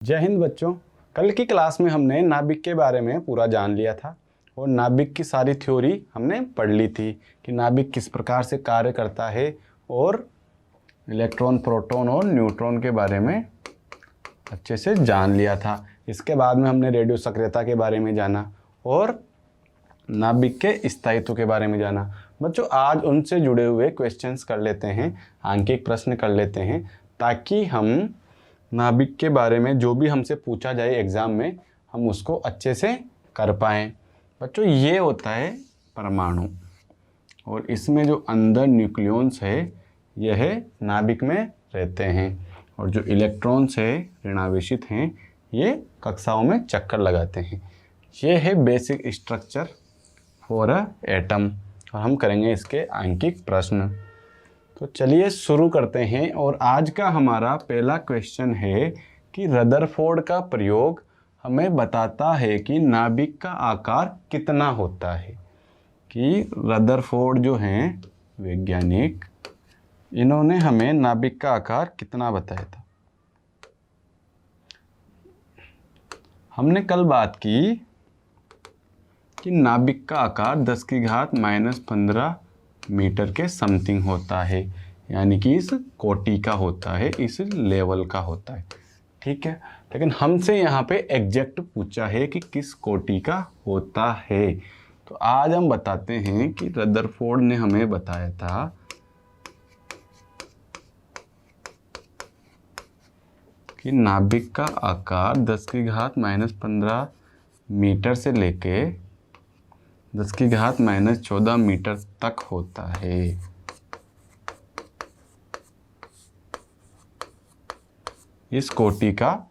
जय हिंद बच्चों। कल की क्लास में हमने नाभिक के बारे में पूरा जान लिया था और नाभिक की सारी थ्योरी हमने पढ़ ली थी कि नाभिक किस प्रकार से कार्य करता है और इलेक्ट्रॉन, प्रोटॉन और न्यूट्रॉन के बारे में अच्छे से जान लिया था। इसके बाद में हमने रेडियो सक्रियता के बारे में जाना और नाभिक के स्थायित्व के बारे में जाना। बच्चों आज उनसे जुड़े हुए क्वेश्चंस कर लेते हैं, आंकिक प्रश्न कर लेते हैं, ताकि हम नाभिक के बारे में जो भी हमसे पूछा जाए एग्ज़ाम में हम उसको अच्छे से कर पाएँ। बच्चों ये होता है परमाणु और इसमें जो अंदर न्यूक्लियॉन्स है यह नाभिक में रहते हैं और जो इलेक्ट्रॉन्स है ऋणावेशित हैं ये कक्षाओं में चक्कर लगाते हैं। ये है basic structure for a atom और हम करेंगे इसके आंकिक प्रश्न। तो चलिए शुरू करते हैं और आज का हमारा पहला क्वेश्चन है कि रदरफोर्ड का प्रयोग हमें बताता है कि नाभिक का आकार कितना होता है। कि रदरफोर्ड जो हैं वैज्ञानिक, इन्होंने हमें नाभिक का आकार कितना बताया था। हमने कल बात की कि नाभिक का आकार 10⁻⁻15 मीटर के समथिंग होता है, यानी कि इस कोटि का होता है, इस लेवल का होता है। ठीक है, लेकिन हमसे यहाँ पे एग्जैक्ट पूछा है कि किस कोटि का होता है। तो आज हम बताते हैं कि रदरफोर्ड ने हमें बताया था कि नाभिक का आकार 10⁻⁻15 मीटर से लेके 10⁻⁻14 मीटर तक होता है। इस कोटि का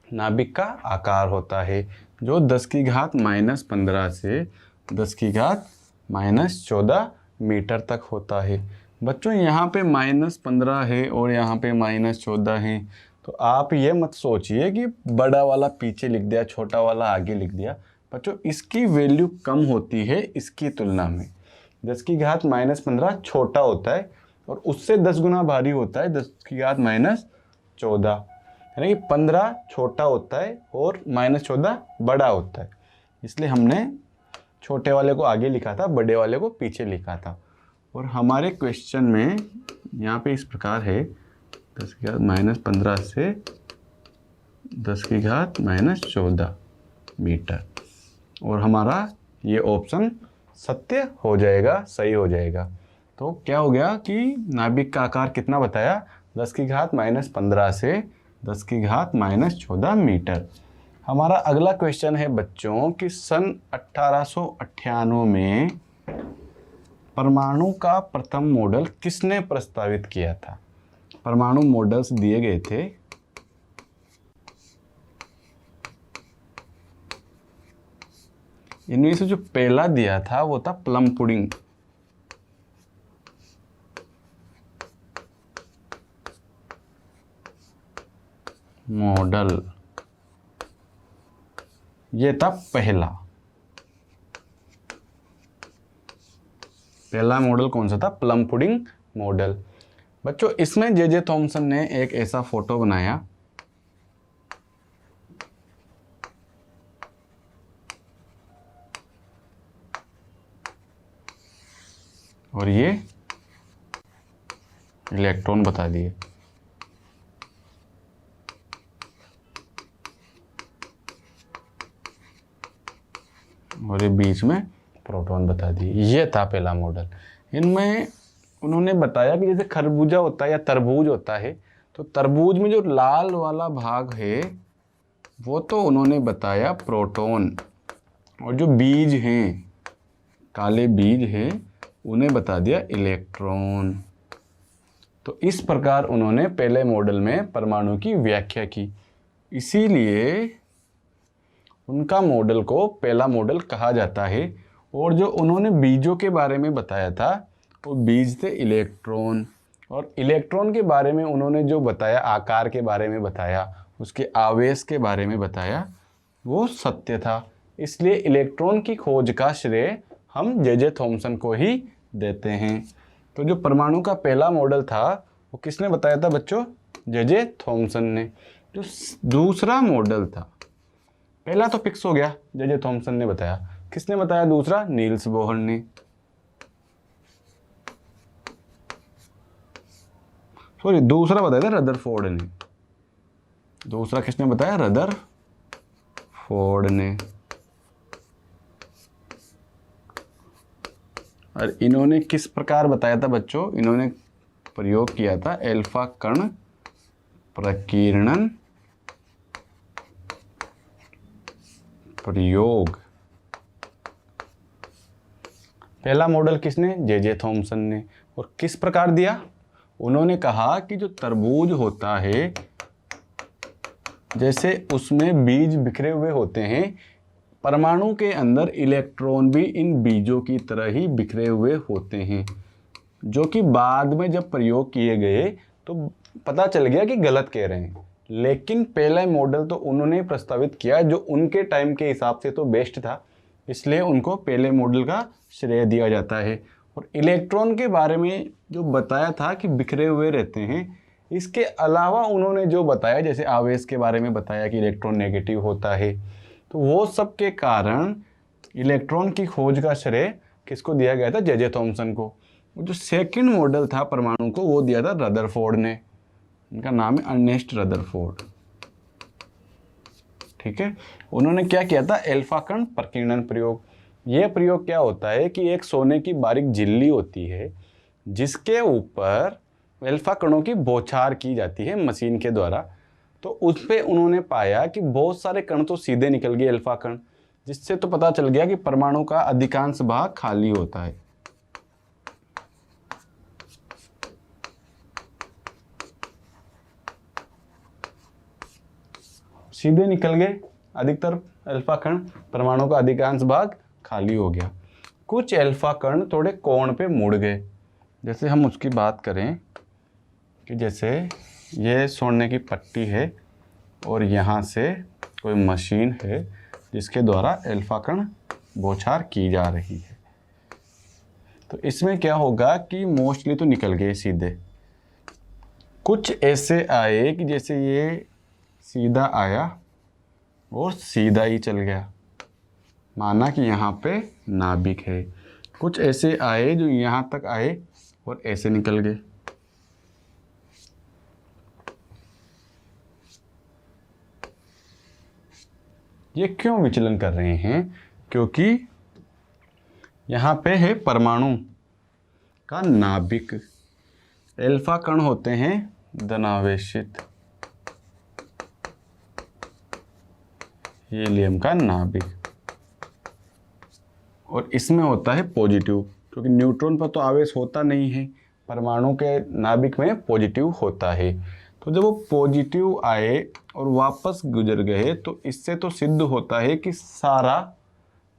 नाभिक का आकार होता है जो 10⁻⁻15 से 10⁻⁻14 मीटर तक होता है। बच्चों यहाँ पे -15 है और यहाँ पे -14 है, तो आप ये मत सोचिए कि बड़ा वाला पीछे लिख दिया, छोटा वाला आगे लिख दिया। बच्चों इसकी वैल्यू कम होती है इसकी तुलना में। 10⁻⁻15 छोटा होता है और उससे 10 गुना भारी होता है 10⁻⁻14, यानी कि 15 छोटा होता है और -14 बड़ा होता है। इसलिए हमने छोटे वाले को आगे लिखा था, बड़े वाले को पीछे लिखा था। और हमारे क्वेश्चन में यहाँ पे इस प्रकार है 10⁻⁻15 से 10⁻⁻14 मीटर, और हमारा ये ऑप्शन सत्य हो जाएगा, सही हो जाएगा। तो क्या हो गया कि नाभिक का आकार कितना बताया, 10⁻⁻15 से 10⁻⁻14 मीटर। हमारा अगला क्वेश्चन है बच्चों कि सन 1898 में परमाणु का प्रथम मॉडल किसने प्रस्तावित किया था। परमाणु मॉडल्स दिए गए थे। इनमें से जो पहला दिया था वो था प्लम पुडिंग मॉडल, ये था पहला मॉडल कौन सा था, प्लम पुडिंग मॉडल। बच्चों इसमें जे थॉमसन ने एक ऐसा फोटो बनाया और ये इलेक्ट्रॉन बता दिए और ये बीच में प्रोटॉन बता दिए। ये था पहला मॉडल। इनमें उन्होंने बताया कि जैसे खरबूजा होता है या तरबूज होता है, तो तरबूज में जो लाल वाला भाग है वो तो उन्होंने बताया प्रोटॉन, और जो बीज हैं, काले बीज हैं, उन्हें बता दिया इलेक्ट्रॉन। तो इस प्रकार उन्होंने पहले मॉडल में परमाणु की व्याख्या की, इसीलिए उनका मॉडल को पहला मॉडल कहा जाता है। और जो उन्होंने बीजों के बारे में बताया था वो बीज थे इलेक्ट्रॉन, और इलेक्ट्रॉन के बारे में उन्होंने जो बताया, आकार के बारे में बताया, उसके आवेश के बारे में बताया, वो सत्य था। इसलिए इलेक्ट्रॉन की खोज का श्रेय हम जे थॉमसन को ही देते हैं। तो जो परमाणु का पहला मॉडल था वो किसने बताया था बच्चों, जे थॉमसन ने। जो दूसरा मॉडल था, पहला तो फिक्स हो गया, जे थॉमसन ने बताया। किसने बताया दूसरा? नील्स बोहर ने। सॉरी, दूसरा बताया था रदरफोर्ड ने। दूसरा किसने बताया? रदरफोर्ड ने। और इन्होंने किस प्रकार बताया था बच्चों? इन्होंने प्रयोग किया था अल्फा कण प्रकीर्णन प्रयोग। पहला मॉडल किसने? जे थॉमसन ने। और किस प्रकार दिया? उन्होंने कहा कि जो तरबूज होता है, जैसे उसमें बीज बिखरे हुए होते हैं, परमाणु के अंदर इलेक्ट्रॉन भी इन बीजों की तरह ही बिखरे हुए होते हैं, जो कि बाद में जब प्रयोग किए गए तो पता चल गया कि गलत कह रहे हैं। लेकिन पहला मॉडल तो उन्होंने प्रस्तावित किया जो उनके टाइम के हिसाब से तो बेस्ट था, इसलिए उनको पहले मॉडल का श्रेय दिया जाता है। और इलेक्ट्रॉन के बारे में जो बताया था कि बिखरे हुए रहते हैं, इसके अलावा उन्होंने जो बताया, जैसे आवेश के बारे में बताया कि इलेक्ट्रॉन नेगेटिव होता है, तो वो सब के कारण इलेक्ट्रॉन की खोज का श्रेय किसको दिया गया था? जे थॉमसन को। जो सेकंड मॉडल था परमाणु को, वो दिया था रदरफोर्ड ने। इनका नाम है अर्नेस्ट रदरफोर्ड। ठीक है। उन्होंने क्या किया था? अल्फा कण प्रकीर्णन प्रयोग। यह प्रयोग क्या होता है कि एक सोने की बारीक झिल्ली होती है, जिसके ऊपर अल्फा कणों की बौछार की जाती है मशीन के द्वारा। तो उस पे उन्होंने पाया कि बहुत सारे कण तो सीधे निकल गए, अल्फा कण, जिससे तो पता चल गया कि परमाणु का अधिकांश भाग खाली होता है। सीधे निकल गए अधिकतर अल्फा कण, परमाणु का अधिकांश भाग खाली हो गया। कुछ अल्फा कण थोड़े कोण पे मुड़ गए। जैसे हम उसकी बात करें कि जैसे ये सोने की पट्टी है और यहाँ से कोई मशीन है जिसके द्वारा अल्फा कण बौछार की जा रही है। तो इसमें क्या होगा कि मोस्टली तो निकल गए सीधे। कुछ ऐसे आए कि जैसे ये सीधा आया और सीधा ही चल गया, माना कि यहाँ पे नाभिक है। कुछ ऐसे आए जो यहाँ तक आए और ऐसे निकल गए। ये क्यों विचलन कर रहे हैं? क्योंकि यहाँ पे है परमाणु का नाभिक। अल्फा कण होते हैं धनावेशित, हीलियम का नाभिक, और इसमें होता है पॉजिटिव, क्योंकि न्यूट्रॉन पर तो आवेश होता नहीं है, परमाणु के नाभिक में पॉजिटिव होता है। तो जब वो पॉजिटिव आए और वापस गुजर गए, तो इससे तो सिद्ध होता है कि सारा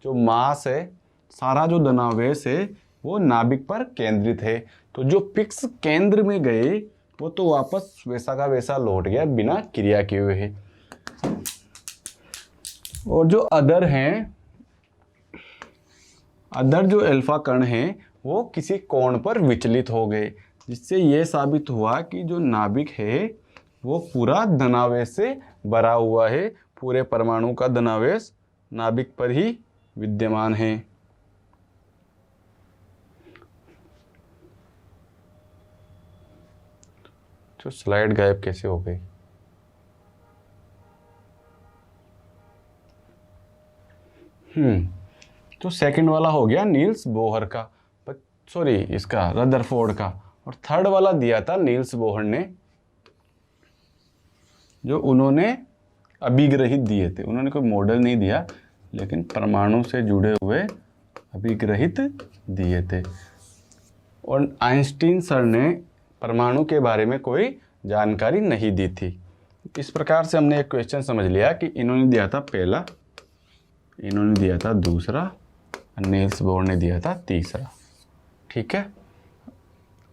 जो मास है, सारा जो धनावेश है, वो नाभिक पर केंद्रित है। तो जो फिक्स केंद्र में गए वो तो वापस वैसा का वैसा लौट गया बिना क्रिया किए हुए है। और जो अदर हैं, अदर जो अल्फा कण हैं, वो किसी कोण पर विचलित हो गए, जिससे ये साबित हुआ कि जो नाभिक है वो पूरा धनावेश से भरा हुआ है। पूरे परमाणु का धनावेश नाभिक पर ही विद्यमान है। जो स्लाइड गायब कैसे हो गई? तो सेकंड वाला हो गया नील्स बोहर का, सॉरी इसका रदरफोर्ड का। और थर्ड वाला दिया था नील्स बोहर ने, जो उन्होंने अभिग्रहित दिए थे। उन्होंने कोई मॉडल नहीं दिया, लेकिन परमाणु से जुड़े हुए अभिग्रहित दिए थे। और आइंस्टीन सर ने परमाणु के बारे में कोई जानकारी नहीं दी थी। इस प्रकार से हमने एक क्वेश्चन समझ लिया कि इन्होंने दिया था पहला, इन्होंने दिया था दूसरा, और नील्स बोहर ने दिया था तीसरा। ठीक है।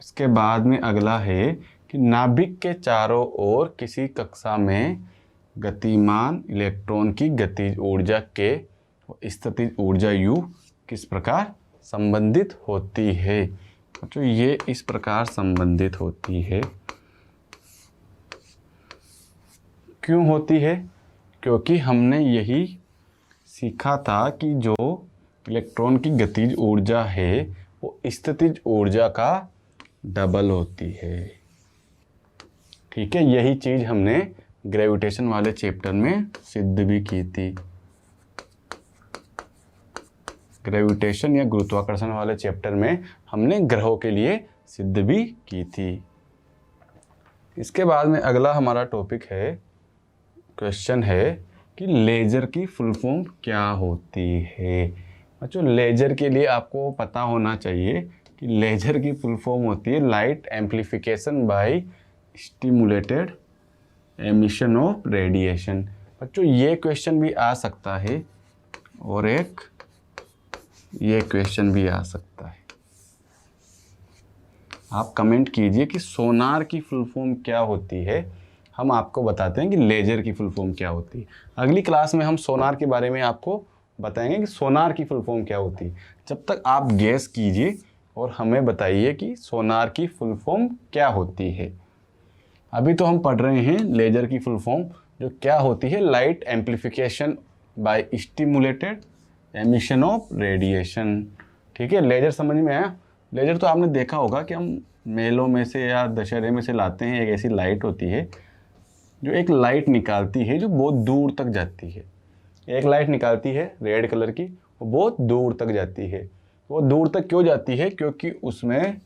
इसके बाद में अगला है कि नाभिक के चारों ओर किसी कक्षा में गतिमान इलेक्ट्रॉन की गतिज ऊर्जा के स्थितिज ऊर्जा U किस प्रकार संबंधित होती है। तो ये इस प्रकार संबंधित होती है क्यों होती है? क्योंकि हमने यही सीखा था कि जो इलेक्ट्रॉन की गतिज ऊर्जा है वो स्थितिज ऊर्जा का डबल होती है। ठीक है, यही चीज़ हमने ग्रेविटेशन वाले चैप्टर में सिद्ध भी की थी। ग्रेविटेशन या गुरुत्वाकर्षण वाले चैप्टर में हमने ग्रहों के लिए सिद्ध भी की थी। इसके बाद में अगला हमारा टॉपिक है, क्वेश्चन है कि लेज़र की फुल फॉर्म क्या होती है। बच्चों, लेज़र के लिए आपको पता होना चाहिए कि लेज़र की फुल फॉर्म होती है light amplification by stimulated emission of radiation. बच्चों, ये क्वेश्चन भी आ सकता है और एक ये क्वेश्चन भी आ सकता है। आप कमेंट कीजिए कि सोनार की फुल फॉर्म क्या होती है, हम आपको बताते हैं कि लेज़र की फुल फॉर्म क्या होती है। अगली क्लास में हम सोनार के बारे में आपको बताएंगे कि सोनार की फुल फॉर्म क्या होती है। जब तक आप गेस कीजिए और हमें बताइए कि सोनार की फुल फॉर्म क्या होती है। अभी तो हम पढ़ रहे हैं लेज़र की फुल फॉर्म, जो क्या होती है, light amplification by stimulated emission of radiation. ठीक है, लेज़र समझ में आया? लेज़र तो आपने देखा होगा कि हम मेलों में से या दशहरे में से लाते हैं। एक ऐसी लाइट होती है जो एक लाइट निकालती है जो बहुत दूर तक जाती है। एक लाइट निकालती है रेड कलर की, वो बहुत दूर तक जाती है। वो दूर तक क्यों जाती है? क्योंकि उसमें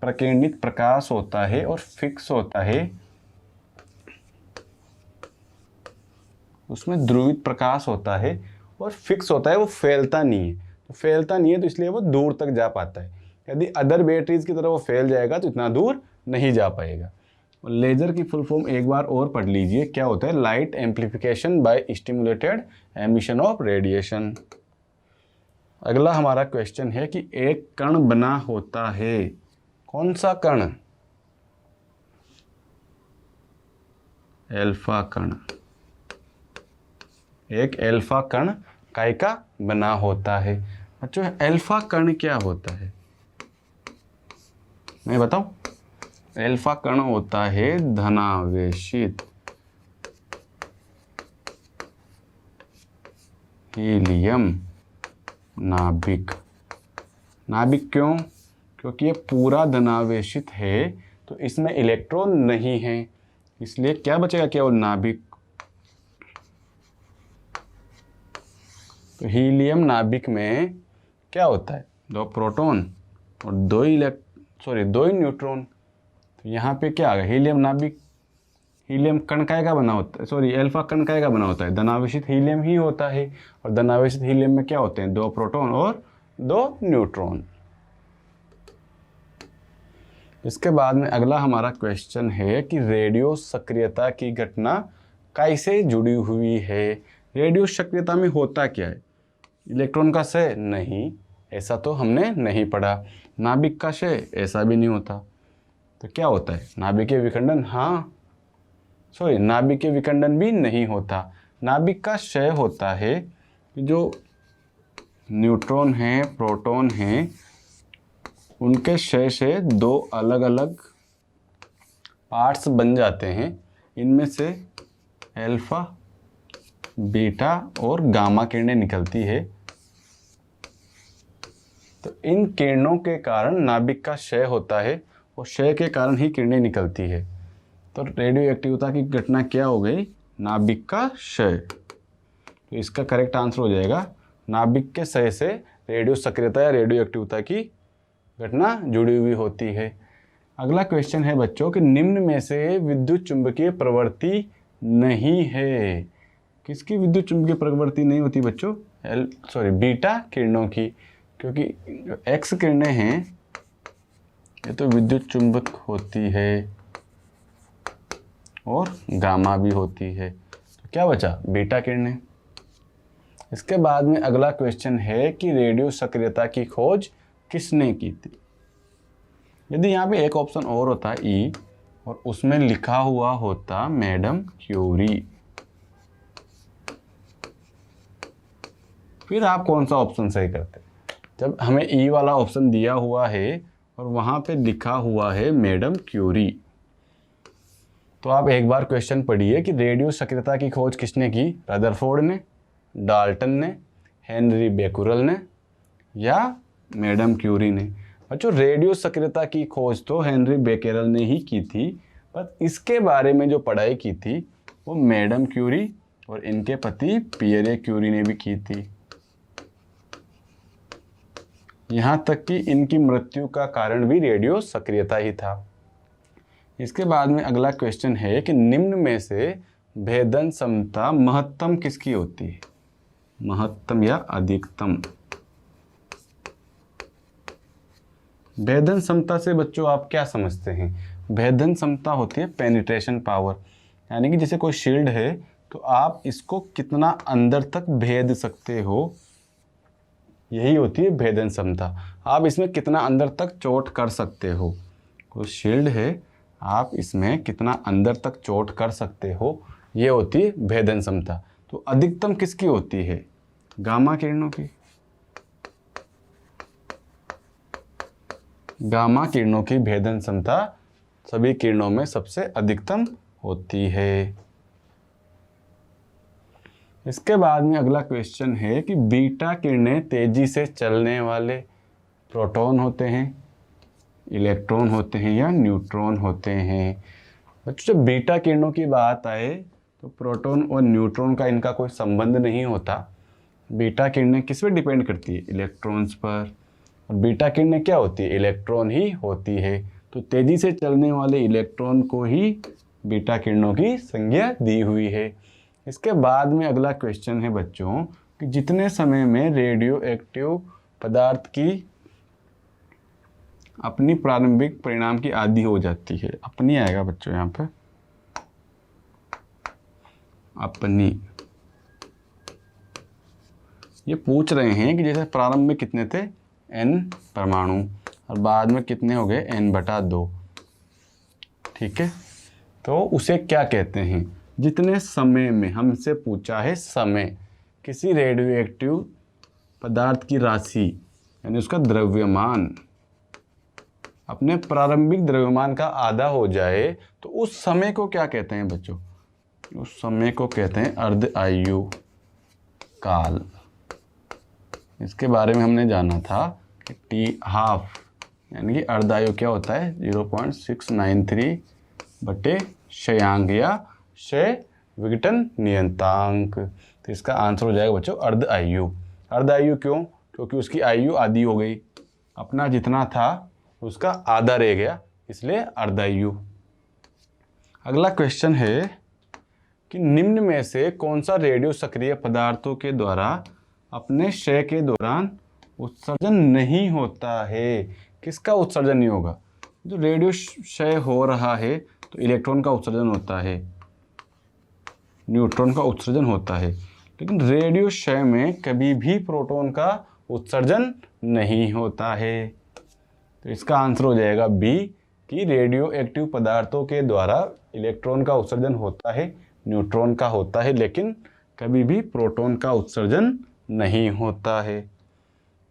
प्रकीर्णित प्रकाश होता है और फिक्स होता है, उसमें ध्रुवित प्रकाश होता है और फिक्स होता है, वो फैलता नहीं है। तो फैलता नहीं है तो इसलिए वो दूर तक जा पाता है। यदि अदर बैटरीज की तरह वो फैल जाएगा तो इतना दूर नहीं जा पाएगा। लेज़र की फुल फॉर्म एक बार और पढ़ लीजिए, क्या होता है, light amplification by stimulated emission of radiation. अगला हमारा क्वेश्चन है कि एक कण बना होता है। कौन सा कण? एल्फा कण। एक एल्फा कण काय का बना होता है। बच्चों, एल्फा कण क्या होता है मैं बताऊं? एल्फा कण होता है धनावेशित हीलियम नाभिक। नाभिक क्यों? क्योंकि ये पूरा धनावेशित है तो इसमें इलेक्ट्रॉन नहीं है, इसलिए क्या बचेगा, केवल नाभिक। तो हीलियम नाभिक में क्या होता है, 2 प्रोटॉन और 2 न्यूट्रॉन। तो यहाँ पे क्या आ गया, हीलियम नाभिक। हीलियम कण काय का बना होता है, एल्फा कण काय का बना होता है, धनावेशित हीलियम ही होता है। और धनावेशित हीलियम में क्या होते हैं, 2 प्रोटॉन और 2 न्यूट्रॉन। इसके बाद में अगला हमारा क्वेश्चन है कि रेडियो सक्रियता की घटना कैसे जुड़ी हुई है। रेडियो सक्रियता में होता क्या है? इलेक्ट्रॉन का क्षय? नहीं, ऐसा तो हमने नहीं पढ़ा। नाभिक का क्षय? ऐसा भी नहीं होता। तो क्या होता है, नाभिकीय विखंडन? हाँ, नाभिकीय विखंडन भी नहीं होता। नाभिक का क्षय होता है कि जो न्यूट्रॉन हैं, प्रोटॉन हैं, उनके क्षय से 2 अलग अलग पार्ट्स बन जाते हैं। इनमें से अल्फा, बीटा और गामा किरणें निकलती है। तो इन किरणों के कारण नाभिक का क्षय होता है और क्षय के कारण ही किरणें निकलती है। तो रेडियो एक्टिविटी की घटना क्या हो गई, नाभिक का क्षय। तो इसका करेक्ट आंसर हो जाएगा, नाभिक के क्षय से रेडियो सक्रियता या रेडियो एक्टिविटी की घटना जुड़ी हुई होती है। अगला क्वेश्चन है बच्चों कि निम्न में से विद्युत चुंबकीय प्रवृत्ति नहीं है। किसकी विद्युत चुंबकीय प्रवृत्ति नहीं होती बच्चों? बीटा किरणों की, क्योंकि जो एक्स किरणें हैं ये तो विद्युत चुंबक होती है और गामा भी होती है। तो क्या बचा, बीटा किरणें। इसके बाद में अगला क्वेश्चन है कि रेडियो सक्रियता की खोज किसने की थी। यदि यहाँ पे एक ऑप्शन और होता ई और उसमें लिखा हुआ होता मैडम क्यूरी, फिर आप कौन सा ऑप्शन सही करते? जब हमें ई वाला ऑप्शन दिया हुआ है और वहाँ पे लिखा हुआ है मैडम क्यूरी, तो आप एक बार क्वेश्चन पढ़िए कि रेडियो सक्रियता की खोज किसने की, रदरफोर्ड ने, डाल्टन ने, हेनरी बेकुरल ने या मैडम क्यूरी ने। बच्चों रेडियो सक्रियता की खोज तो हेनरी बेकेरल ने ही की थी, पर इसके बारे में जो पढ़ाई की थी वो मैडम क्यूरी और इनके पति पियरे क्यूरी ने भी की थी। यहाँ तक कि इनकी मृत्यु का कारण भी रेडियो सक्रियता ही था। इसके बाद में अगला क्वेश्चन है कि निम्न में से भेदन क्षमता महत्तम किसकी होती है, महत्तम या अधिकतम। भेदन क्षमता से बच्चों आप क्या समझते हैं, भेदन क्षमता होती है पेनिट्रेशन पावर, यानी कि जैसे कोई शील्ड है तो आप इसको कितना अंदर तक भेद सकते हो, यही होती है भेदन क्षमता। आप इसमें कितना अंदर तक चोट कर सकते हो, कोई शील्ड है आप इसमें कितना अंदर तक चोट कर सकते हो, ये होती है भेदन क्षमता। तो अधिकतम किसकी होती है, गामा किरणों की। गामा किरणों की भेदन क्षमता सभी किरणों में सबसे अधिकतम होती है। इसके बाद में अगला क्वेश्चन है कि बीटा किरणें तेजी से चलने वाले प्रोटॉन होते हैं, इलेक्ट्रॉन होते हैं या न्यूट्रॉन होते हैं। बच्चों जब बीटा किरणों की बात आए तो प्रोटॉन और न्यूट्रॉन का इनका कोई संबंध नहीं होता। बीटा किरणें किस पे डिपेंड करती है, इलेक्ट्रॉन्स पर, और बीटा किरणें क्या होती है, इलेक्ट्रॉन ही होती है। तो तेजी से चलने वाले इलेक्ट्रॉन को ही बीटा किरणों की संज्ञा दी हुई है। इसके बाद में अगला क्वेश्चन है बच्चों कि जितने समय में रेडियो एक्टिव पदार्थ की अपनी प्रारंभिक परिणाम की आदि हो जाती है, अपनी आएगा बच्चों यहाँ पे, अपनी। ये पूछ रहे हैं कि जैसे प्रारंभ में कितने थे n परमाणु और बाद में कितने हो गए n/2, ठीक है। तो उसे क्या कहते हैं, जितने समय में, हमसे पूछा है समय, किसी रेडियो एक्टिव पदार्थ की राशि यानी उसका द्रव्यमान अपने प्रारंभिक द्रव्यमान का आधा हो जाए तो उस समय को क्या कहते हैं बच्चों, उस समय को कहते हैं अर्ध आयु काल। इसके बारे में हमने जाना था कि T½ यानी कि अर्ध आयु क्या होता है 0.693 बटे क्षयांक या क्षय विघटन नियतांक। तो इसका आंसर हो जाएगा बच्चों अर्ध आयु। अर्ध आयु क्यों, क्योंकि उसकी आयु आधी हो गई, अपना जितना था उसका आधा रह गया, इसलिए अर्धायु। अगला क्वेश्चन है कि निम्न में से कौन सा रेडियो सक्रिय पदार्थों के द्वारा अपने क्षय के दौरान उत्सर्जन नहीं होता है। किसका उत्सर्जन नहीं होगा, जो रेडियो क्षय हो रहा है तो इलेक्ट्रॉन का उत्सर्जन होता है, न्यूट्रॉन का उत्सर्जन होता है, लेकिन रेडियो क्षय में कभी भी प्रोटॉन का उत्सर्जन नहीं होता है। तो इसका आंसर हो जाएगा बी कि रेडियो एक्टिव पदार्थों के द्वारा इलेक्ट्रॉन का उत्सर्जन होता है, न्यूट्रॉन का होता है, लेकिन कभी भी प्रोटॉन का उत्सर्जन नहीं होता है।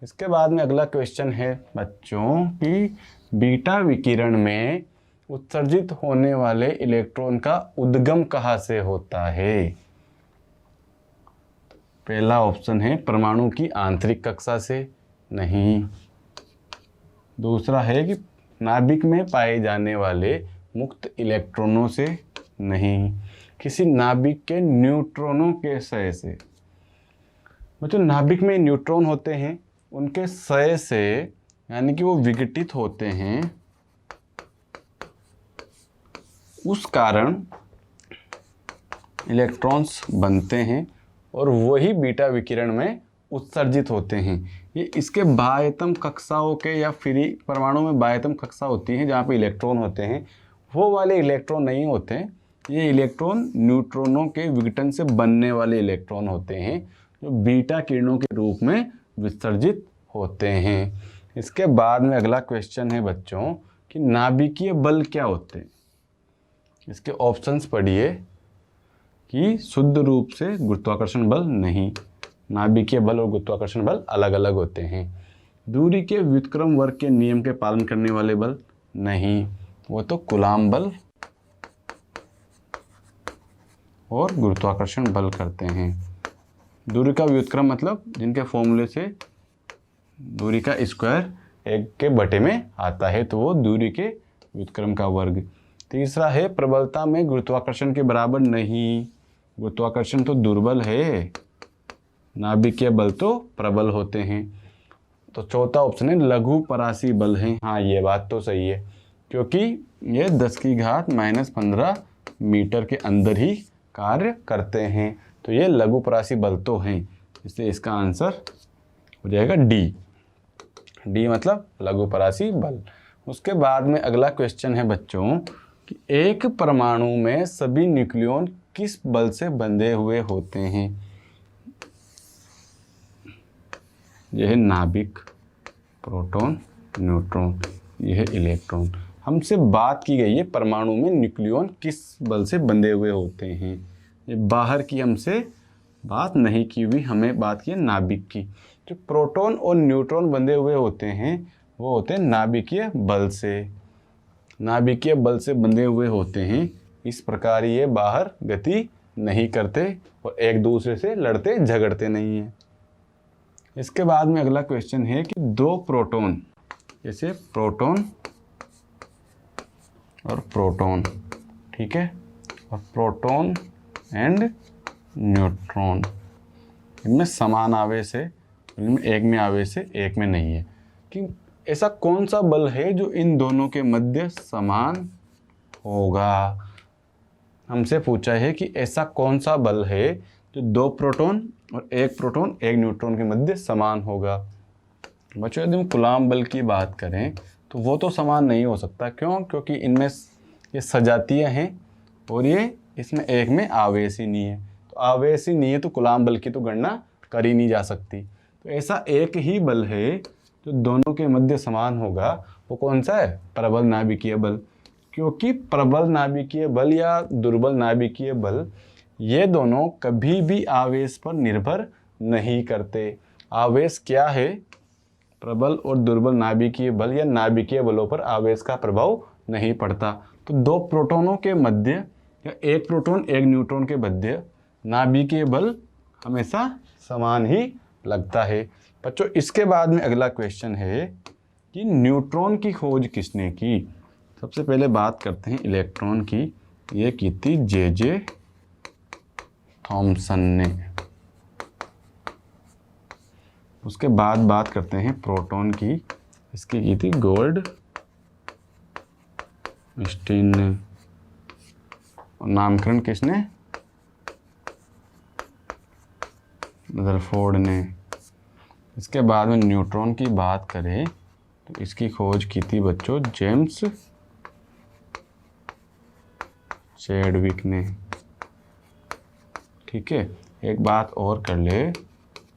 इसके बाद में अगला क्वेश्चन है बच्चों कि बीटा विकिरण में उत्सर्जित होने वाले इलेक्ट्रॉन का उद्गम कहाँ से होता है। पहला ऑप्शन है परमाणु की आंतरिक कक्षा से, नहीं। दूसरा है कि नाभिक में पाए जाने वाले मुक्त इलेक्ट्रॉनों से, नहीं। किसी नाभिक के न्यूट्रॉनों के क्षय से। मतलब नाभिक में न्यूट्रॉन होते हैं, उनके क्षय से यानी कि वो विघटित होते हैं, उस कारण इलेक्ट्रॉन्स बनते हैं और वही बीटा विकिरण में उत्सर्जित होते हैं। ये इसके बाह्यतम कक्षाओं के या फ्री परमाणु में बाह्यतम कक्षा होती है जहाँ पे इलेक्ट्रॉन होते हैं, वो वाले इलेक्ट्रॉन नहीं होते हैं। ये इलेक्ट्रॉन न्यूट्रॉनों के विघटन से बनने वाले इलेक्ट्रॉन होते हैं जो बीटा किरणों के रूप में विसर्जित होते हैं। इसके बाद में अगला क्वेश्चन है बच्चों कि नाभिकीय बल क्या होते हैं। इसके ऑप्शंस पढ़िए कि शुद्ध रूप से गुरुत्वाकर्षण बल, नहीं। नाभिकीय बल और गुरुत्वाकर्षण बल अलग अलग होते हैं। दूरी के व्युत्क्रम वर्ग के नियम के पालन करने वाले बल, नहीं, वो तो कूलाम बल और गुरुत्वाकर्षण बल करते हैं। दूरी का व्युत्क्रम मतलब जिनके फॉर्मूले से दूरी का स्क्वायर 1 के बटे में आता है, तो वो दूरी के व्युत्क्रम का वर्ग। तीसरा है प्रबलता में गुरुत्वाकर्षण के बराबर नहीं, गुरुत्वाकर्षण तो दुर्बल है, नाभिकीय बल तो प्रबल होते हैं। तो चौथा ऑप्शन है लघु परासी बल है। हाँ, ये बात तो सही है, क्योंकि ये 10⁻⁻15 मीटर के अंदर ही कार्य करते हैं, तो ये लघु परासी बल तो हैं, इसलिए इसका आंसर हो जाएगा डी। डी मतलब लघु परासी बल। उसके बाद में अगला क्वेश्चन है बच्चों कि एक परमाणु में सभी न्यूक्लियॉन किस बल से बंधे हुए होते हैं। यह है नाभिक, प्रोटॉन, न्यूट्रॉन, यह है इलेक्ट्रॉन। हमसे बात की गई है परमाणु में न्यूक्लियॉन किस बल से बंधे हुए होते हैं। ये बाहर की हमसे बात नहीं की हुई, हमें बात की है नाभिक की। जो प्रोटॉन और न्यूट्रॉन बंधे हुए होते हैं वो होते हैं नाभिकीय बल से। नाभिकीय बल से बंधे हुए होते हैं, इस प्रकार ये बाहर गति नहीं करते और एक दूसरे से लड़ते झगड़ते नहीं हैं। इसके बाद में अगला क्वेश्चन है कि दो प्रोटॉन, जैसे प्रोटॉन और प्रोटॉन, ठीक है, और प्रोटॉन एंड न्यूट्रॉन, इनमें समान आवेश है, इनमें एक में आवेश है, एक में नहीं है। कि ऐसा कौन सा बल है जो इन दोनों के मध्य समान होगा। हमसे पूछा है कि ऐसा कौन सा बल है जो दो प्रोटॉन और एक प्रोटॉन एक न्यूट्रॉन के मध्य समान होगा। बच्चों यदि हम कूलॉम बल की बात करें तो वो तो समान नहीं हो सकता। क्यों? क्योंकि इनमें ये सजातीय हैं और ये इसमें एक में आवेश ही नहीं है। तो आवेश ही नहीं है तो कूलॉम बल की तो गणना कर ही नहीं जा सकती। तो ऐसा एक ही बल है जो दोनों के मध्य समान होगा, वो कौन सा है? प्रबल नाभिकीय बल। क्योंकि प्रबल नाभिकीय बल या दुर्बल नाभिकीय बल ये दोनों कभी भी आवेश पर निर्भर नहीं करते। आवेश क्या है? प्रबल और दुर्बल नाभिकीय बल या नाभिकीय बलों पर आवेश का प्रभाव नहीं पड़ता। तो दो प्रोटॉनों के मध्य या एक प्रोटॉन एक न्यूट्रॉन के मध्य नाभिकीय बल हमेशा समान ही लगता है। बच्चों इसके बाद में अगला क्वेश्चन है कि न्यूट्रॉन की खोज किसने की। सबसे पहले बात करते हैं इलेक्ट्रॉन की। ये की थी जे थॉमसन ने। उसके बाद बात करते हैं प्रोटॉन की। इसकी की थी गोल्ड स्टीन ने। और नामकरण किसने? रदरफोर्ड ने। इसके बाद में न्यूट्रॉन की बात करें तो इसकी खोज की थी बच्चों जेम्स चैडविक ने। ठीक है, एक बात और कर ले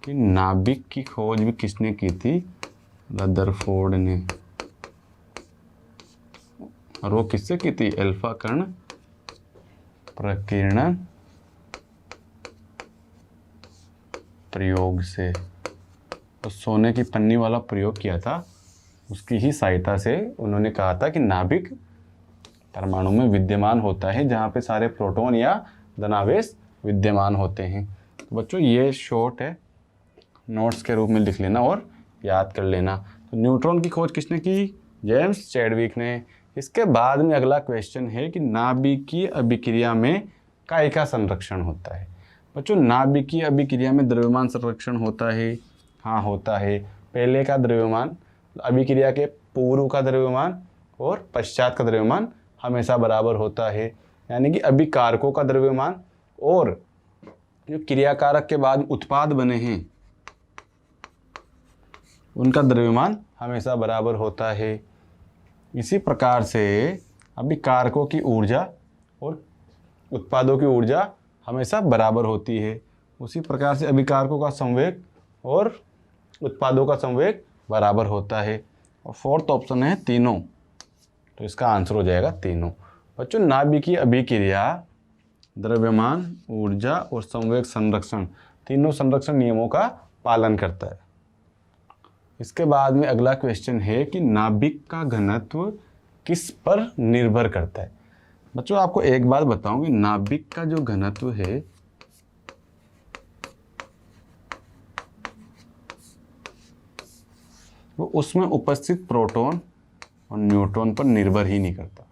कि नाभिक की खोज भी किसने की थी? रदरफोर्ड ने। और वो किससे की थी? अल्फा कण प्रकीर्णन प्रयोग से। तो सोने की पन्नी वाला प्रयोग किया था, उसकी ही सहायता से उन्होंने कहा था कि नाभिक परमाणु में विद्यमान होता है जहाँ पे सारे प्रोटॉन या धनावेश विद्यमान होते हैं। तो बच्चों ये शॉर्ट है, नोट्स के रूप में लिख लेना और याद कर लेना। तो न्यूट्रॉन की खोज किसने की? जेम्स चैडविक ने। इसके बाद में अगला क्वेश्चन है कि नाभिकीय अभिक्रिया में काय का संरक्षण होता है। बच्चों नाभिकीय अभिक्रिया में द्रव्यमान संरक्षण होता है। हाँ होता है। पहले का द्रव्यमान, अभिक्रिया के पूर्व का द्रव्यमान और पश्चात का द्रव्यमान हमेशा बराबर होता है। यानी कि अभिकारकों का द्रव्यमान और जो क्रियाकारक के बाद उत्पाद बने हैं उनका द्रव्यमान हमेशा बराबर होता है। इसी प्रकार से अभिकारकों की ऊर्जा और उत्पादों की ऊर्जा हमेशा बराबर होती है। उसी प्रकार से अभिकारकों का संवेग और उत्पादों का संवेग बराबर होता है। और फोर्थ ऑप्शन है तीनों, तो इसका आंसर हो जाएगा तीनों। बच्चों नाभिकीय अभिक्रिया द्रव्यमान, ऊर्जा और संवेग संरक्षण, तीनों संरक्षण नियमों का पालन करता है। इसके बाद में अगला क्वेश्चन है कि नाभिक का घनत्व किस पर निर्भर करता है। बच्चों आपको एक बात बताऊं कि नाभिक का जो घनत्व है वो उसमें उपस्थित प्रोटॉन और न्यूट्रॉन पर निर्भर ही नहीं करता।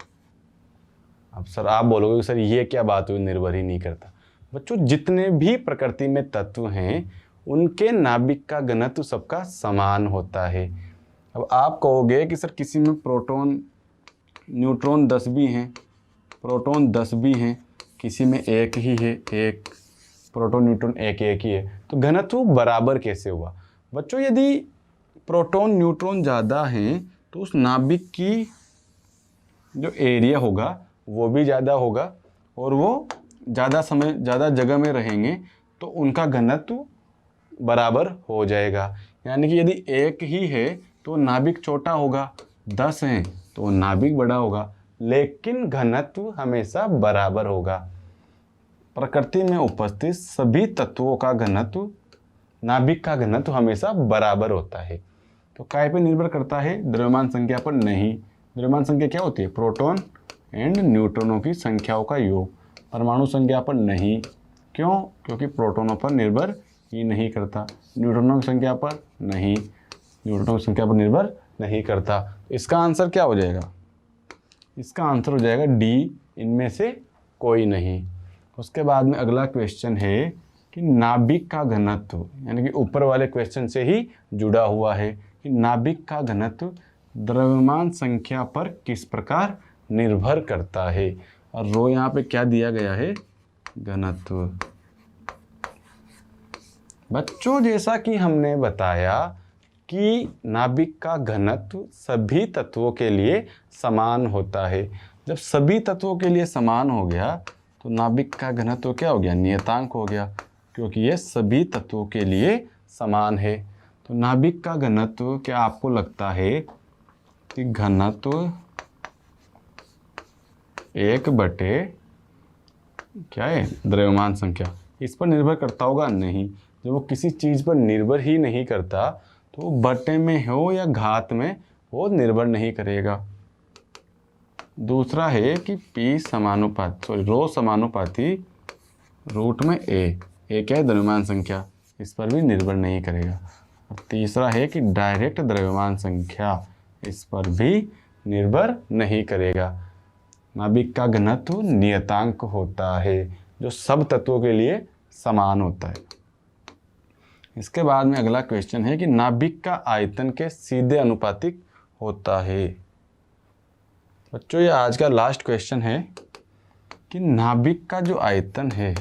अब सर आप बोलोगे सर ये क्या बात हुई, निर्भर ही नहीं करता। बच्चों जितने भी प्रकृति में तत्व हैं उनके नाभिक का घनत्व सबका समान होता है। अब आप कहोगे कि सर किसी में प्रोटॉन न्यूट्रॉन 10 भी हैं, प्रोटॉन 10 भी हैं, किसी में एक ही है, एक प्रोटॉन न्यूट्रॉन एक ही है, तो घनत्व बराबर कैसे हुआ। बच्चों यदि प्रोटॉन न्यूट्रॉन ज़्यादा हैं तो उस नाभिक की जो एरिया होगा वो भी ज़्यादा होगा और वो ज़्यादा समय ज़्यादा जगह में रहेंगे तो उनका घनत्व बराबर हो जाएगा। यानी कि यदि एक ही है तो नाभिक छोटा होगा, 10 हैं तो नाभिक बड़ा होगा, लेकिन घनत्व हमेशा बराबर होगा। प्रकृति में उपस्थित सभी तत्वों का घनत्व, नाभिक का घनत्व हमेशा बराबर होता है। तो काय पे निर्भर करता है, द्रव्यमान संख्या पर नहीं। द्रव्यमान संख्या क्या होती है, प्रोटॉन एंड न्यूट्रॉनों की संख्याओं का योग। परमाणु संख्या पर नहीं, क्यों, क्योंकि प्रोटॉनों पर निर्भर ही नहीं करता। न्यूट्रॉनों की संख्या पर नहीं, न्यूट्रॉनों की संख्या पर निर्भर नहीं करता। इसका आंसर क्या हो जाएगा, इसका आंसर हो जाएगा डी, इनमें से कोई नहीं। उसके बाद में अगला क्वेश्चन है कि नाभिक का घनत्व, यानी कि ऊपर वाले क्वेश्चन से ही जुड़ा हुआ है कि नाभिक का घनत्व द्रव्यमान संख्या पर किस प्रकार निर्भर करता है। और रो यहाँ पे क्या दिया गया है, घनत्व। बच्चों जैसा कि हमने बताया कि नाभिक का घनत्व सभी तत्वों के लिए समान होता है। जब सभी तत्वों के लिए समान हो गया तो नाभिक का घनत्व क्या हो गया, नियतांक हो गया, क्योंकि ये सभी तत्वों के लिए समान है। तो नाभिक का घनत्व, क्या आपको लगता है कि घनत्व 1/, क्या है, द्रव्यमान संख्या, इस पर निर्भर करता होगा? नहीं। जब वो किसी चीज़ पर निर्भर ही नहीं करता तो वो बटे में हो या घात में वो निर्भर नहीं करेगा। दूसरा है कि रो समानुपाती रूट में ए क्या है, द्रव्यमान संख्या, इस पर भी निर्भर नहीं करेगा। और तीसरा है कि डायरेक्ट द्रव्यमान संख्या, इस पर भी निर्भर नहीं करेगा। नाभिक का घनत्व नियतांक होता है जो सब तत्वों के लिए समान होता है। इसके बाद में अगला क्वेश्चन है कि नाभिक का आयतन के सीधे अनुपातिक होता है। बच्चों ये आज का लास्ट क्वेश्चन है कि नाभिक का जो आयतन है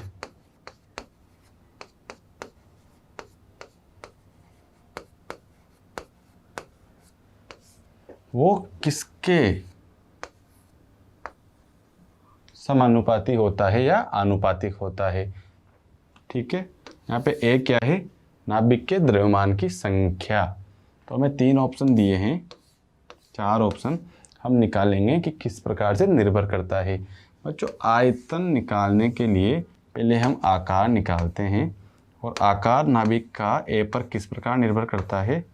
वो किसके समानुपाती होता है या आनुपातिक होता है। ठीक है, यहाँ पे ए क्या है, नाभिक के द्रव्यमान की संख्या। तो हमें 3 ऑप्शन दिए हैं, 4 ऑप्शन हम निकालेंगे कि किस प्रकार से निर्भर करता है। बच्चों आयतन निकालने के लिए पहले हम आकार निकालते हैं, और आकार नाभिक का ए पर किस प्रकार निर्भर करता है।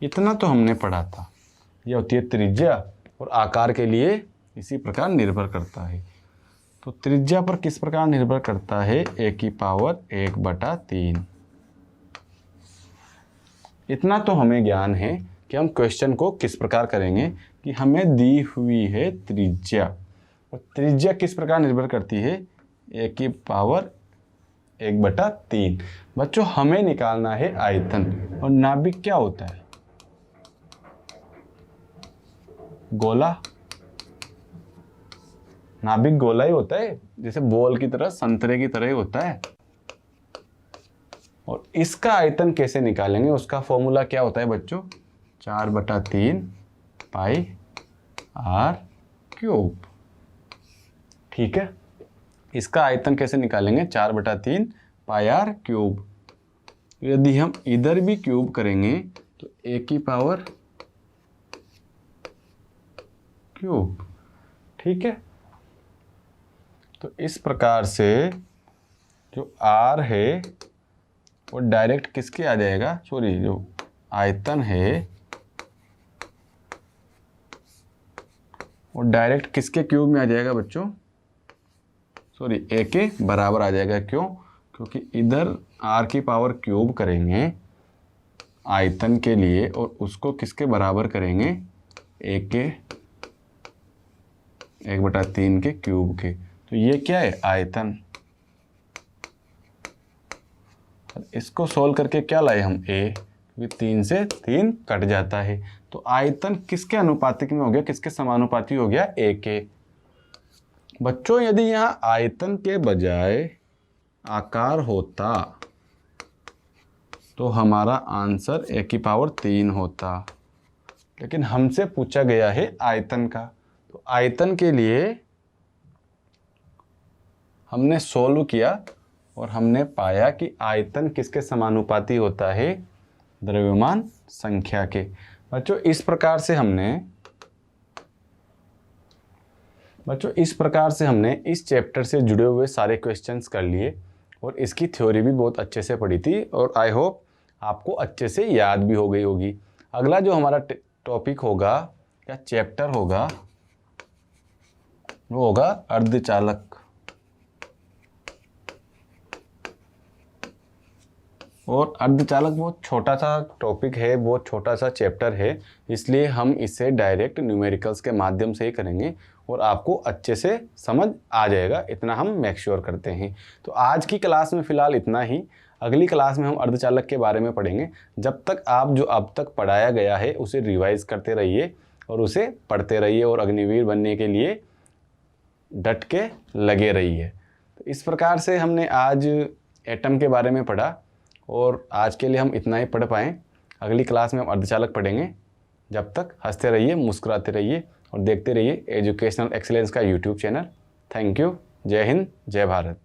इतना तो हमने पढ़ा था, यह होती है त्रिज्या, और आकार के लिए इसी प्रकार निर्भर करता है। तो त्रिज्या पर किस प्रकार निर्भर करता है, a⁴ इतना तो हमें ज्ञान है कि हम क्वेश्चन को किस प्रकार करेंगे कि हमें दी हुई है त्रिज्या, और त्रिज्या किस प्रकार निर्भर करती है, a⁴ बच्चों हमें निकालना है आयतन, और नाभिक क्या होता है, गोला। नाभिक गोला ही होता है, जैसे बॉल की तरह, संतरे की तरह ही होता है। और इसका आयतन कैसे निकालेंगे, उसका फॉर्मूला क्या होता है बच्चों, 4/3 πr³। ठीक है, इसका आयतन कैसे निकालेंगे, 4/3 πr³। यदि हम इधर भी क्यूब करेंगे तो a⁴। ठीक है, तो इस प्रकार से जो r है वो डायरेक्ट किसके आ जाएगा, सॉरी जो आयतन है वो डायरेक्ट किसके क्यूब में आ जाएगा बच्चों, सॉरी a के बराबर आ जाएगा। क्यों? क्योंकि इधर r की पावर क्यूब करेंगे आयतन के लिए और उसको किसके बराबर करेंगे, a के 1/3 के क्यूब के। तो ये क्या है, आयतन। इसको सोल्व करके क्या लाए हम, a, क्योंकि 3 से 3 कट जाता है। तो आयतन किसके अनुपातिक में हो गया, किसके समानुपाती हो गया, a के। बच्चों यदि यहाँ आयतन के बजाय आकार होता तो हमारा आंसर a⁻3 होता, लेकिन हमसे पूछा गया है आयतन का। तो आयतन के लिए हमने सोल्व किया और हमने पाया कि आयतन किसके समानुपाती होता है, द्रव्यमान संख्या के। बच्चों इस प्रकार से हमने इस चैप्टर से जुड़े हुए सारे क्वेश्चंस कर लिए और इसकी थ्योरी भी बहुत अच्छे से पढ़ी थी और आई होप आपको अच्छे से याद भी हो गई होगी। अगला जो हमारा टॉपिक होगा या चैप्टर होगा वो होगा अर्धचालक। और अर्धचालक बहुत छोटा सा टॉपिक है, बहुत छोटा सा चैप्टर है, इसलिए हम इसे डायरेक्ट न्यूमेरिकल्स के माध्यम से ही करेंगे और आपको अच्छे से समझ आ जाएगा, इतना हम मेक श्योर करते हैं। तो आज की क्लास में फ़िलहाल इतना ही। अगली क्लास में हम अर्धचालक के बारे में पढ़ेंगे। जब तक आप जो अब तक पढ़ाया गया है उसे रिवाइज करते रहिए और उसे पढ़ते रहिए और अग्निवीर बनने के लिए डट के लगे रहिए। तो इस प्रकार से हमने आज एटम के बारे में पढ़ा और आज के लिए हम इतना ही पढ़ पाएँ। अगली क्लास में हम अर्धचालक पढ़ेंगे। जब तक हंसते रहिए, मुस्कुराते रहिए और देखते रहिए एजुकेशनल एक्सीलेंस का यूट्यूब चैनल। Thank you. जय हिंद, जय भारत।